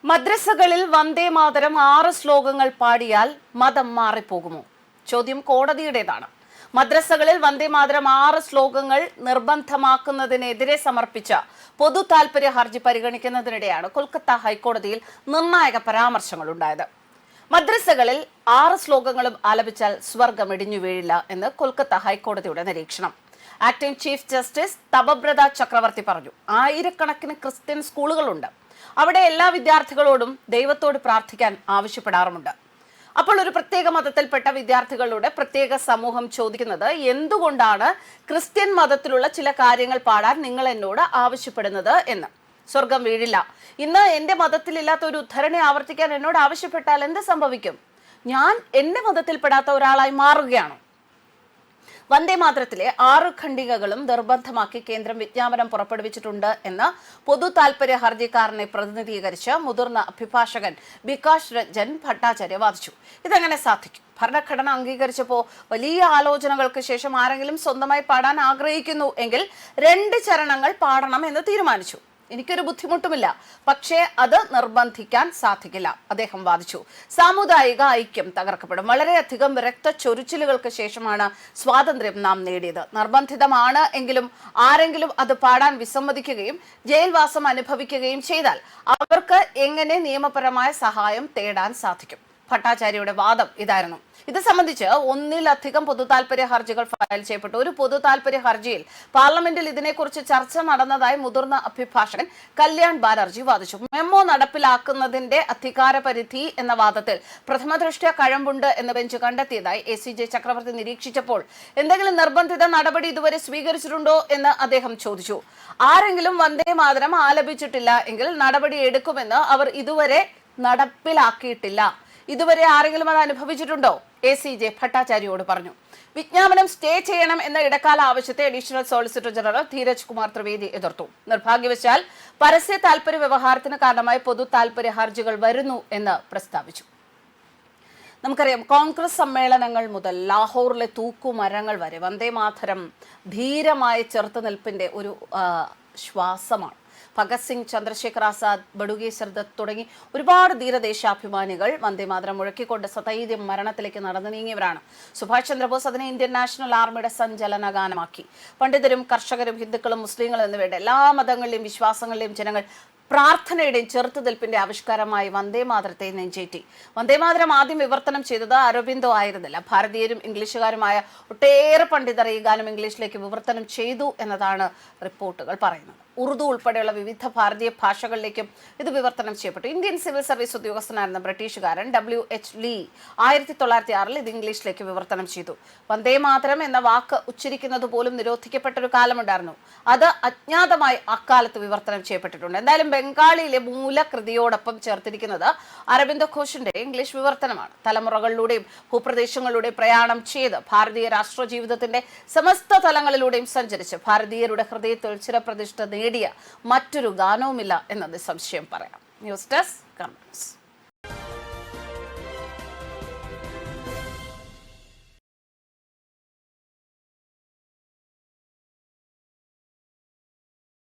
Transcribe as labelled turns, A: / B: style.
A: മദ്രസകളിൽ വന്ദേ മാതരം 6 ശ്ലോകങ്ങൾ പാടിയാൽ മതം മാറിപ്പോകുമോ? ചോദ്യം കോടതിയുടേതാണ്. മദ്രസകളിൽ വന്ദേ മാതരം 6 ശ്ലോകങ്ങൾ നിർബന്ധമാക്കുന്നതിനെതിരെ സമർപ്പിച്ച പൊതു താൽപര്യ ഹർജി പരിഗണിക്കുന്നതിനിടെയാണ് കൊൽക്കത്ത ഹൈക്കോടതിയിൽ നിർണായക പരാമർശങ്ങൾ ഉണ്ടായത്. മദ്രസകളിൽ 6 ശ്ലോകങ്ങളും ആലപിച്ചാൽ സ്വർഗം ഇടിഞ്ഞു വീഴില്ല എന്ന് കൊൽക്കത്ത ഹൈക്കോടതിയുടെ നിരീക്ഷണം. ആക്ടിംഗ് ചീഫ് ജസ്റ്റിസ് തപബ്രത ചക്രവർത്തി പറഞ്ഞു. ആയിരക്കണക്കിന് ക്രിസ്ത്യൻ സ്കൂളുകളുണ്ട്. അവിടെ എല്ലാ വിദ്യാർത്ഥികളോടും ദൈവത്തോട് പ്രാർത്ഥിക്കാൻ ആവശ്യപ്പെടാറുമുണ്ട്. അപ്പോൾ ഒരു പ്രത്യേക മതത്തിൽപ്പെട്ട വിദ്യാർത്ഥികളുടെ പ്രത്യേക സമൂഹം ചോദിക്കുന്നത്, എന്തുകൊണ്ടാണ് ക്രിസ്ത്യൻ മതത്തിലുള്ള ചില കാര്യങ്ങൾ പാടാൻ നിങ്ങൾ എന്നോട് ആവശ്യപ്പെടുന്നത് എന്ന്. സ്വർഗം വീഴില്ല. ഇന്ന് എന്റെ മതത്തിലില്ലാത്ത ഒരു ഉദ്ധരണി ആവർത്തിക്കാൻ എന്നോട് ആവശ്യപ്പെട്ടാൽ എന്ത് സംഭവിക്കും? ഞാൻ എന്റെ മതത്തിൽപ്പെടാത്ത ഒരാളായി മാറുകയാണോ? വന്ദേ മാതരത്തിലെ 6 ഖണ്ഡികകളും നിർബന്ധമാക്കി കേന്ദ്രം വിജ്ഞാപനം പുറപ്പെടുവിച്ചിട്ടുണ്ട് എന്ന് പൊതു താൽപര്യ ഹർജിക്കാരനെ പ്രതിനിധീകരിച്ച് മുതിർന്ന അഭിഭാഷകൻ ബികാഷ് രഞ്ജൻ ഭട്ടാചാര്യ വാദിച്ചു. ഇതെങ്ങനെ സാധിക്കും? ഭരണഘടന അംഗീകരിച്ചപ്പോൾ വലിയ ആലോചനകൾക്ക് ശേഷം ആരെങ്കിലും സ്വന്തമായി പാടാൻ ആഗ്രഹിക്കുന്നു എങ്കിൽ 2 ചരണങ്ങൾ പാടണം എന്ന് തീരുമാനിച്ചു. എനിക്കൊരു ബുദ്ധിമുട്ടുമില്ല, പക്ഷേ അത് നിർബന്ധിക്കാൻ സാധിക്കില്ല, അദ്ദേഹം വാദിച്ചു. സാമുദായിക ഐക്യം തകർക്കപ്പെടും. വളരെയധികം രക്തച്ചൊരിച്ചിലുകൾക്ക് ശേഷമാണ് സ്വാതന്ത്ര്യം നാം നേടിയത്. നിർബന്ധിതമാണ് എങ്കിലും ആരെങ്കിലും അത് പാടാൻ വിസമ്മതിക്കുകയും ജയിൽവാസം അനുഭവിക്കുകയും ചെയ്താൽ അവർക്ക് എങ്ങനെ നിയമപരമായ സഹായം തേടാൻ സാധിക്കും? ഭട്ടാചാര്യയുടെ വാദം ഇതായിരുന്നു. ഇത് സംബന്ധിച്ച് 1-ലധികം പൊതു താൽപര്യ ഹർജികൾ ഫയൽ ചെയ്യപ്പെട്ടു. ഒരു പൊതു താൽപര്യ ഹർജിയിൽ പാർലമെന്റിൽ ഇതിനെക്കുറിച്ച് ചർച്ച നടന്നതായി മുതിർന്ന അഭിഭാഷകൻ കല്യാൺ ബാനർജി വാദിച്ചു. മെമ്മോ നടപ്പിലാക്കുന്നതിന്റെ അധികാരപരിധി എന്ന വാദത്തിൽ പ്രഥമദൃഷ്ട്യാ കഴമ്പുണ്ട് എന്ന് ബെഞ്ച് കണ്ടെത്തിയതായി ACJ ചക്രവർത്തി നിരീക്ഷിച്ചപ്പോൾ എന്തെങ്കിലും നിർബന്ധിത നടപടി ഇതുവരെ സ്വീകരിച്ചിട്ടുണ്ടോ എന്ന് അദ്ദേഹം ചോദിച്ചു. ആരെങ്കിലും വന്ദേ മാതരം ആലപിച്ചിട്ടില്ല എങ്കിൽ നടപടി എടുക്കുമെന്ന് അവർ ഇതുവരെ നടപ്പിലാക്കിയിട്ടില്ല. ഇതുവരെ ആരെങ്കിലും അത് അനുഭവിച്ചിട്ടുണ്ടോ? ACJ ഭട്ടാചാര്യയോട് പറഞ്ഞു. വിജ്ഞാപനം സ്റ്റേ ചെയ്യണം എന്ന ഇടക്കാല ആവശ്യത്തെ additional solicitor general Dheeraj Kumar Trivedi എതിർത്തു. നിർഭാഗ്യവശാൽ പരസ്യ താൽപര്യ വ്യവഹാരത്തിന് കാരണമായി പൊതു താൽപര്യ ഹർജികൾ വരുന്നു എന്ന് പ്രസ്താവിച്ചു. നമുക്കറിയാം, കോൺഗ്രസ് സമ്മേളനങ്ങൾ മുതൽ ലാഹോറിലെ തൂക്കുമരങ്ങൾ വരെ വന്ദേ മാതരം ധീരമായ ചെറുത്തുനിൽപ്പിന്റെ ഒരു ശ്വാസമാണ്. ഭഗത് സിംഗ്, ചന്ദ്രശേഖർ ആസാദ്, ബഡുകേശ്വർ ദത്ത് തുടങ്ങി ഒരുപാട് ധീരദേശാഭിമാനികൾ വന്ദേമാതരം മുഴക്കിക്കൊണ്ട് സധൈര്യം മരണത്തിലേക്ക് നടന്നു നീങ്ങിയവരാണ്. സുഭാഷ് ചന്ദ്രബോസ് അതിനെ ഇന്ത്യൻ നാഷണൽ ആർമിയുടെ സഞ്ചലന ഗാനമാക്കി. പണ്ഡിതരും കർഷകരും ഹിന്ദുക്കളും മുസ്ലിങ്ങളും എന്നിവയുടെ എല്ലാ മതങ്ങളിലെയും വിശ്വാസങ്ങളിലെയും ജനങ്ങൾ പ്രാർത്ഥനയുടെയും ചെറുത്തുനിൽപ്പിന്റെ ആവിഷ്കാരമായി വന്ദേമാതരത്തെ നെഞ്ചേറ്റി. വന്ദേമാതരം ആദ്യം വിവർത്തനം ചെയ്തത് അരബിന്ദോ ആയിരുന്നില്ല. ഭാരതീയരും ഇംഗ്ലീഷുകാരുമായ ഒട്ടേറെ പണ്ഡിതർ ഈ ഗാനം ഇംഗ്ലീഷിലേക്ക് വിവർത്തനം ചെയ്തു എന്നതാണ് റിപ്പോർട്ടുകൾ പറയുന്നത്. ഉറുദു ഉൾപ്പെടെയുള്ള വിവിധ ഭാരതീയ ഭാഷകളിലേക്കും ഇത് വിവർത്തനം ചെയ്യപ്പെട്ടു. ഇന്ത്യൻ സിവിൽ സർവീസ് ഉദ്യോഗസ്ഥനായിരുന്ന ബ്രിട്ടീഷുകാരൻ WH ലീ 1906 ഇത് ഇംഗ്ലീഷിലേക്ക് വിവർത്തനം ചെയ്തു. വന്ദേ മാതരം എന്ന വാക്ക് ഉച്ചരിക്കുന്നത് പോലും നിരോധിക്കപ്പെട്ട ഒരു കാലമുണ്ടായിരുന്നു. അത് അജ്ഞാതമായി അക്കാലത്ത് വിവർത്തനം ചെയ്യപ്പെട്ടിട്ടുണ്ട്. എന്തായാലും ബംഗാളിയിലെ മൂലകൃതിയോടൊപ്പം ചേർത്തിരിക്കുന്നത് അരബിന്ദോ ഘോഷിന്റെ ഇംഗ്ലീഷ് വിവർത്തനമാണ്. തലമുറകളിലൂടെയും ഭൂപ്രദേശങ്ങളിലൂടെയും പ്രയാണം ചെയ്ത് ഭാരതീയ രാഷ്ട്ര ജീവിതത്തിന്റെ സമസ്ത തലങ്ങളിലൂടെയും സഞ്ചരിച്ച് ഭാരതീയരുടെ ഹൃദയത്തിൽ ചിരപ്രതിഷ്ഠ നേടിയ മറ്റൊരു ഗാനവുമില്ല എന്നത് സംശയം പറയാം. News desk comments.